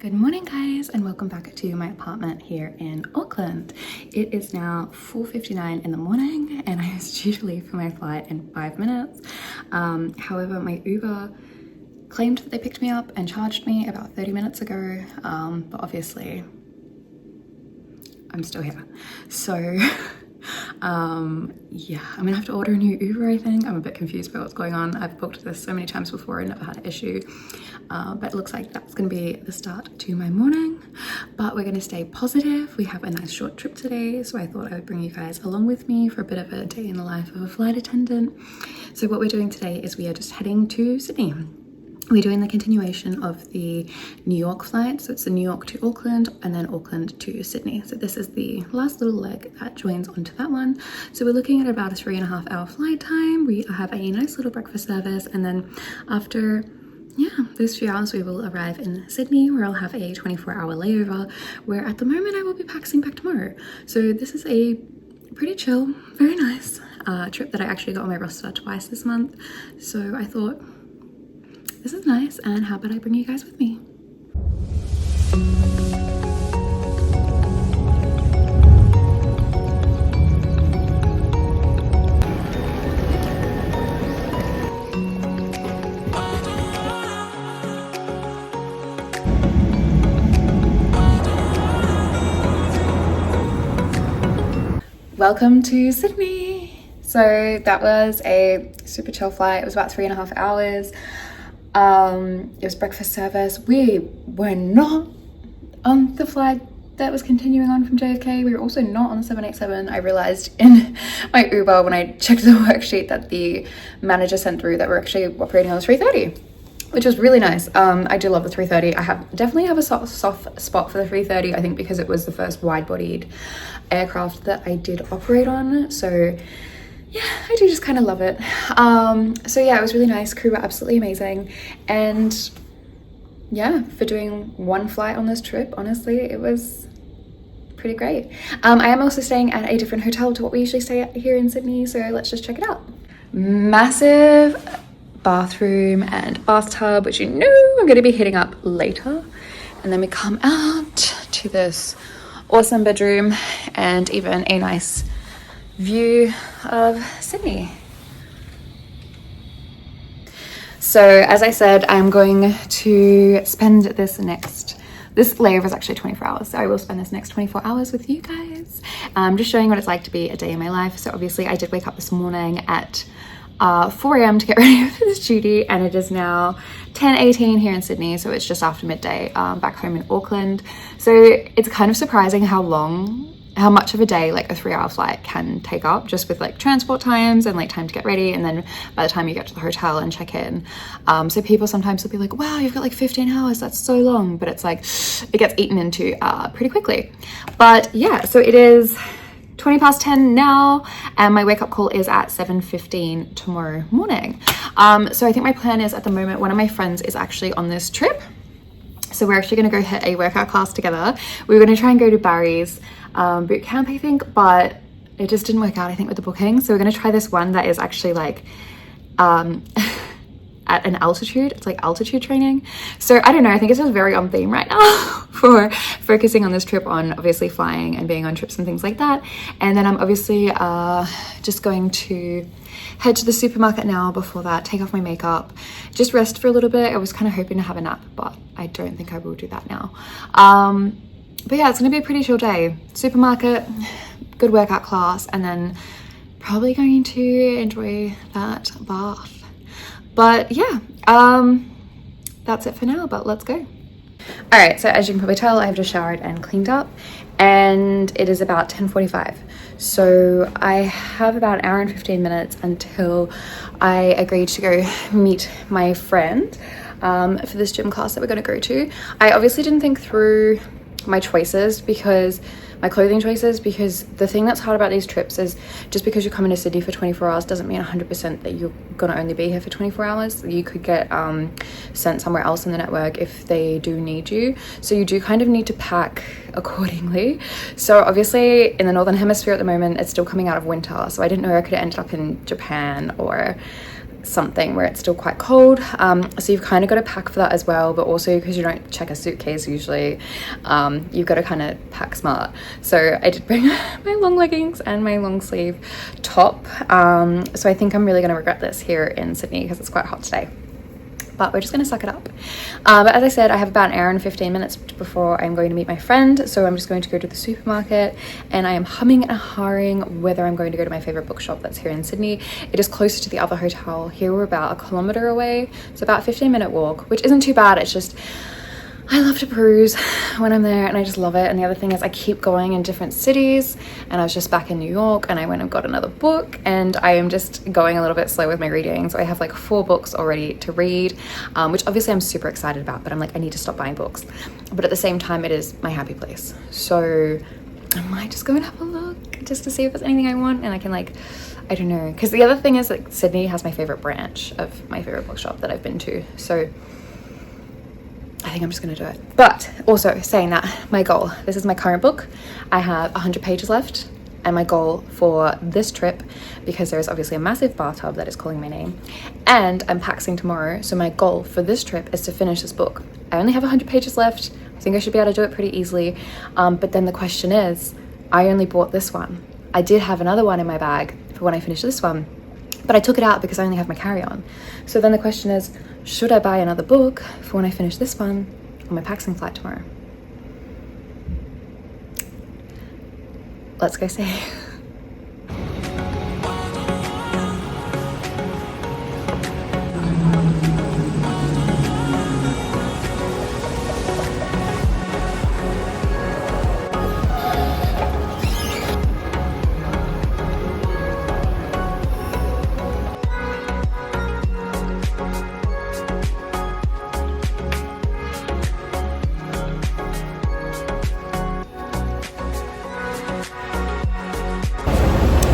Good morning guys, and welcome back to my apartment here in Auckland. It is now 4:59 in the morning and I was due to leave for my flight in 5 minutes. However, my Uber claimed that they picked me up and charged me about 30 minutes ago, but obviously I'm still here. So yeah, I'm gonna have to order a new Uber, I think. I'm a bit confused by what's going on. I've booked this so many times before and never had an issue. But it looks like that's gonna be the start to my morning. But we're gonna stay positive. We have a nice short trip today, so I thought I would bring you guys along with me for a bit of a day in the life of a flight attendant. So what we're doing today is we are just heading to Sydney. We're doing the continuation of the New York flight. So it's the New York to Auckland and then Auckland to Sydney. So this is the last little leg that joins onto that one. So we're looking at about a 3.5 hour flight time. We have a nice little breakfast service, and then after those few hours we will arrive in Sydney, where I'll have a 24-hour layover, where at the moment I will be paxing back tomorrow. So this is a pretty chill, very nice trip that I actually got on my roster twice this month. So I thought, this is nice, and how about I bring you guys with me? Welcome to Sydney. So that was a super chill flight. It was about 3.5 hours. It was breakfast service. We were not on the flight that was continuing on from JFK. We were also not on the 787. I realized in my Uber when I checked the worksheet that the manager sent through that we're actually operating on the 330, which was really nice. I do love the 330. I definitely have a soft spot for the 330, I think, because it was the first wide-bodied aircraft that I did operate on. So yeah, I do just kind of love it. So yeah, it was really nice. Crew were absolutely amazing. And yeah, for doing one flight on this trip, honestly, it was pretty great. I am also staying at a different hotel to what we usually stay at here in Sydney. So let's just check it out. Massive bathroom and bathtub, which you know I'm going to be hitting up later. And then we come out to this awesome bedroom and even a nice view of Sydney. So as I said, I'm going to spend this layover is actually 24 hours. So I will spend this next 24 hours with you guys. Just showing what it's like to be a day in my life. So obviously I did wake up this morning at 4 a.m. to get ready for this duty, and it is now 10:18 here in Sydney, so it's just after midday back home in Auckland. So it's kind of surprising how much of a day like a 3-hour flight can take up, just with like transport times and like time to get ready, and then by the time you get to the hotel and check in. So people sometimes will be like, wow, you've got like 15 hours, that's so long, but it's like it gets eaten into pretty quickly. But yeah, so it is 20 past 10 now, and my wake-up call is at 7:15 tomorrow morning. So I think my plan is, at the moment, one of my friends is actually on this trip, so we're actually going to go hit a workout class together. We were going to try and go to Barry's boot camp, I think, but it just didn't work out, I think, with the booking. So we're going to try this one that is actually like at an altitude. It's like altitude training. So I don't know, I think it's just very on theme right now for focusing on this trip on obviously flying and being on trips and things like that. And then I'm obviously just going to head to the supermarket now before that, take off my makeup, just rest for a little bit. I was kind of hoping to have a nap, but I don't think I will do that now. But yeah, it's gonna be a pretty chill day. Supermarket, good workout class, and then probably going to enjoy that bath. But yeah, that's it for now, but let's go. All right, so as you can probably tell, I've just showered and cleaned up, and it is about 10:45. So I have about an hour and 15 minutes until I agreed to go meet my friend for this gym class that we're gonna go to. I obviously didn't think through my clothing choices, because the thing that's hard about these trips is just because you're coming to Sydney for 24 hours doesn't mean 100% that you're gonna only be here for 24 hours. You could get sent somewhere else in the network if they do need you, so you do kind of need to pack accordingly. So obviously in the Northern Hemisphere at the moment, it's still coming out of winter, so I didn't know I could have ended up in Japan or something where it's still quite cold, so you've kind of got to pack for that as well, but also because you don't check a suitcase usually, you've got to kind of pack smart. So I did bring my long leggings and my long sleeve top, so I think I'm really going to regret this here in Sydney because it's quite hot today. But we're just going to suck it up. But as I said, I have about an hour and 15 minutes before I'm going to meet my friend, so I'm just going to go to the supermarket, and I am humming and hawing whether I'm going to go to my favorite bookshop that's here in Sydney. It is closer to the other hotel. Here we're about 1 kilometer away, so about a 15-minute walk, which isn't too bad. It's just I love to peruse when I'm there, and I just love it. And the other thing is I keep going in different cities, and I was just back in New York and I went and got another book, and I am just going a little bit slow with my reading. So I have like 4 books already to read, which obviously I'm super excited about, but I'm like, I need to stop buying books. But at the same time, it is my happy place. So I might just go and have a look just to see if there's anything I want, and I can like, I don't know. Because the other thing is like Sydney has my favorite branch of my favorite bookshop that I've been to. So I think I'm just going to do it. But also saying that, my goal, this is my current book. I have 100 pages left, and my goal for this trip, because there is obviously a massive bathtub that is calling my name, and I'm paxing tomorrow. So my goal for this trip is to finish this book. I only have 100 pages left. I think I should be able to do it pretty easily. But then the question is, I only bought this one. I did have another one in my bag for when I finish this one, but I took it out because I only have my carry-on. So then the question is, should I buy another book for when I finish this one on my Paxing flight tomorrow? Let's go see.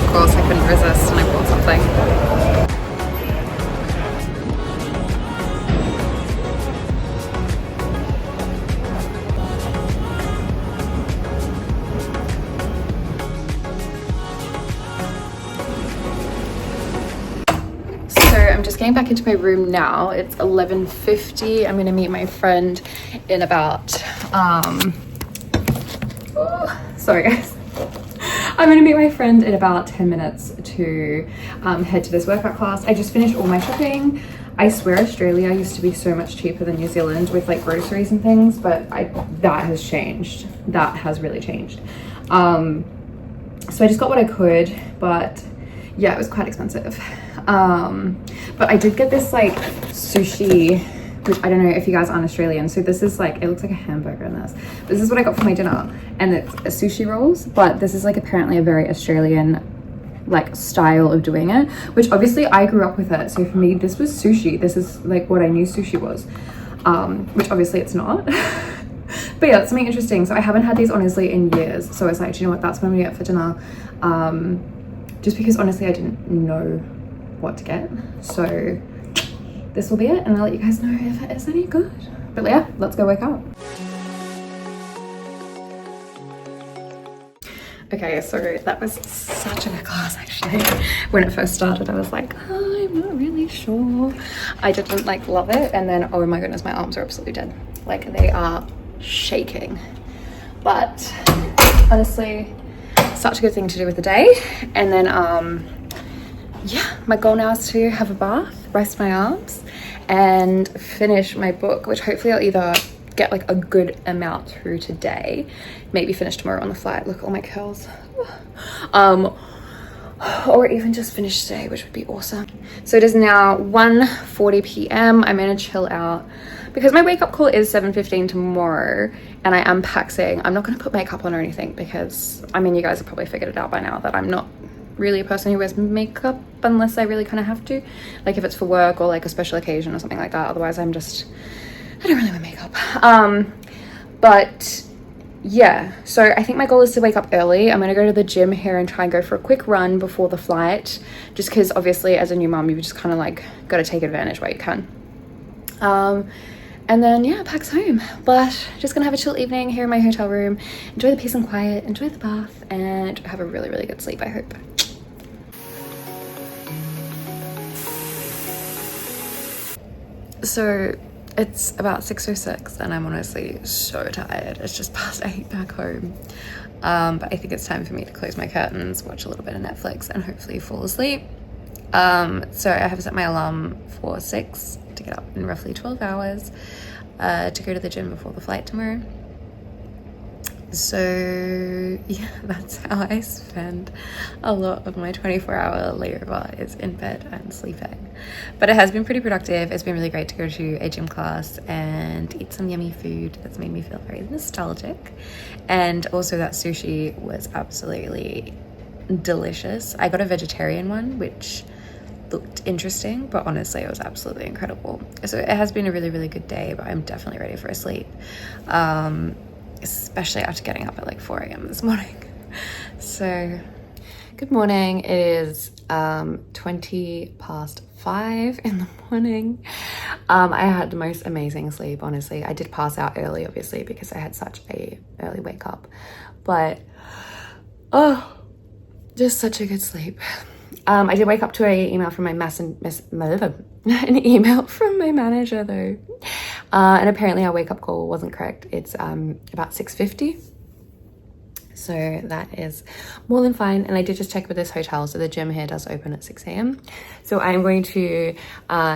Of course, I couldn't resist and I bought something. So I'm just getting back into my room now. It's 11:50. I'm gonna meet my friend in about sorry guys. I'm going to meet my friend in about 10 minutes to head to this workout class. I just finished all my shopping. I swear Australia used to be so much cheaper than New Zealand with like groceries and things, but that has changed. That has really changed. So I just got what I could, but yeah, it was quite expensive. But I did get this like sushi, which I don't know if you guys aren't Australian. So this is like, it looks like a hamburger in this. This is what I got for my dinner, and it's a sushi rolls, but this is like apparently a very Australian like style of doing it, which obviously I grew up with it. So for me, this was sushi. This is like what I knew sushi was, which obviously it's not. But yeah, that's something interesting. So I haven't had these honestly in years. So I was like, do you know what? That's what I'm gonna get for dinner. Just because honestly, I didn't know what to get. So this will be it, and I'll let you guys know if it is any good. But yeah, let's go work out. Okay, so that was such a good class actually. When it first started, I was like, oh, I'm not really sure. I didn't like love it, and then oh my goodness, my arms are absolutely dead. Like they are shaking. But honestly, such a good thing to do with the day. And then yeah, my goal now is to have a bath, rest my arms, and finish my book, which hopefully I'll either get like a good amount through today, maybe finish tomorrow on the flight. Look at all my curls. Or even just finish today, which would be awesome. So it is now 1:40 p.m. I'm gonna chill out because my wake up call is 7:15 tomorrow, and I am paxing. I'm not gonna put makeup on or anything because I mean, you guys have probably figured it out by now that I'm not really a person who wears makeup unless I really kind of have to, like if it's for work or like a special occasion or something like that. Otherwise I don't really wear makeup. But yeah, so I think my goal is to wake up early. I'm gonna go to the gym here and try and go for a quick run before the flight, just because obviously as a new mom you've just kind of like got to take advantage while you can. And then yeah, pax home. But just gonna have a chill evening here in my hotel room, enjoy the peace and quiet, enjoy the bath, and have a really, really good sleep, I hope. So it's about 6:06 and I'm honestly so tired. It's just past 8 back home. But I think it's time for me to close my curtains, watch a little bit of Netflix, and hopefully fall asleep. So I have set my alarm for 6 to get up in roughly 12 hours to go to the gym before the flight tomorrow. So yeah, that's how I spend a lot of my 24-hour layover, is in bed and sleeping. But it has been pretty productive. It's been really great to go to a gym class and eat some yummy food that's made me feel very nostalgic. And also that sushi was absolutely delicious. I got a vegetarian one, which looked interesting, but honestly it was absolutely incredible. So it has been a really, really good day, but I'm definitely ready for a sleep. Especially after getting up at like 4 a.m. this morning. So good morning. It is 20 past 5 in the morning. I had the most amazing sleep, honestly. I did pass out early, obviously, because I had such a early wake up, but just such a good sleep. I did wake up to an email from my an email from my manager though. And apparently our wake up call wasn't correct. It's about 6:50. So that is more than fine. And I did just check with this hotel. So the gym here does open at 6 a.m. So I'm going to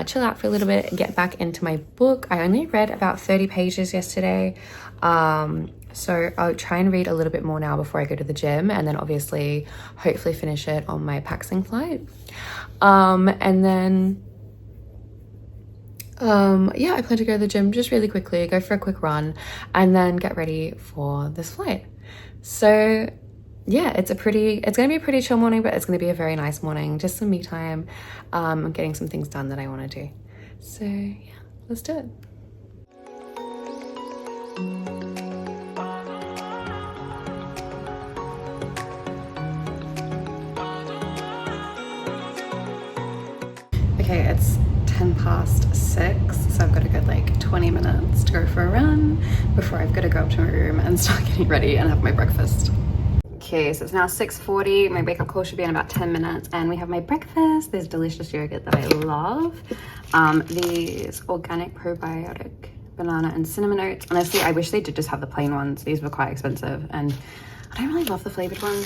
chill out for a little bit and get back into my book. I only read about 30 pages yesterday. So I'll try and read a little bit more now before I go to the gym, and then obviously hopefully finish it on my Paxing flight. And then yeah, I plan to go to the gym just really quickly, go for a quick run, and then get ready for this flight. So yeah, it's gonna be a pretty chill morning, but it's gonna be a very nice morning, just some me time. I'm getting some things done that I want to do. So yeah, let's do it. Okay, it's 10 past 6, so I've got a good like 20 minutes to go for a run before I've got to go up to my room and start getting ready and have my breakfast. Okay, so it's now 6:40. My wake up call should be in about 10 minutes, and we have my breakfast. There's delicious yogurt that I love. These organic probiotic banana and cinnamon oats. Honestly, I wish they did just have the plain ones. These were quite expensive, and I don't really love the flavored ones.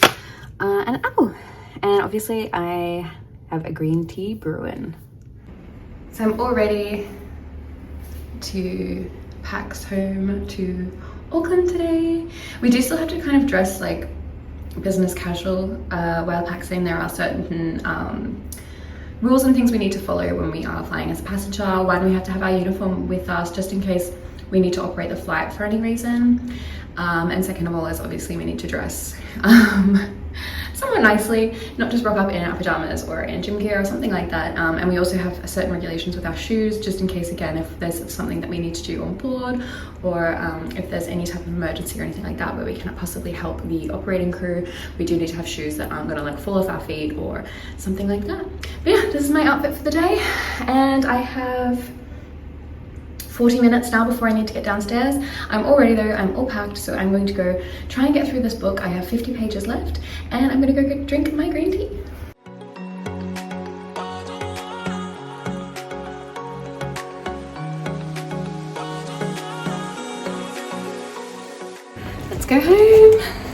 And an apple. And obviously I have a green tea brewing. So I'm all ready to pax home to Auckland today. We do still have to kind of dress like business casual while paxing. There are certain rules and things we need to follow when we are flying as a passenger. One, we have to have our uniform with us just in case we need to operate the flight for any reason. And second of all is obviously we need to dress somewhat nicely, not just rock up in our pajamas or in gym gear or something like that. And we also have certain regulations with our shoes, just in case, again, if there's something that we need to do on board, or if there's any type of emergency or anything like that where we cannot possibly help the operating crew, we do need to have shoes that aren't gonna like fall off our feet or something like that. But yeah, this is my outfit for the day, and I have 40 minutes now before I need to get downstairs. I'm all ready though, I'm all packed, so I'm going to go try and get through this book. I have 50 pages left, and I'm gonna go drink my green tea. Let's go home.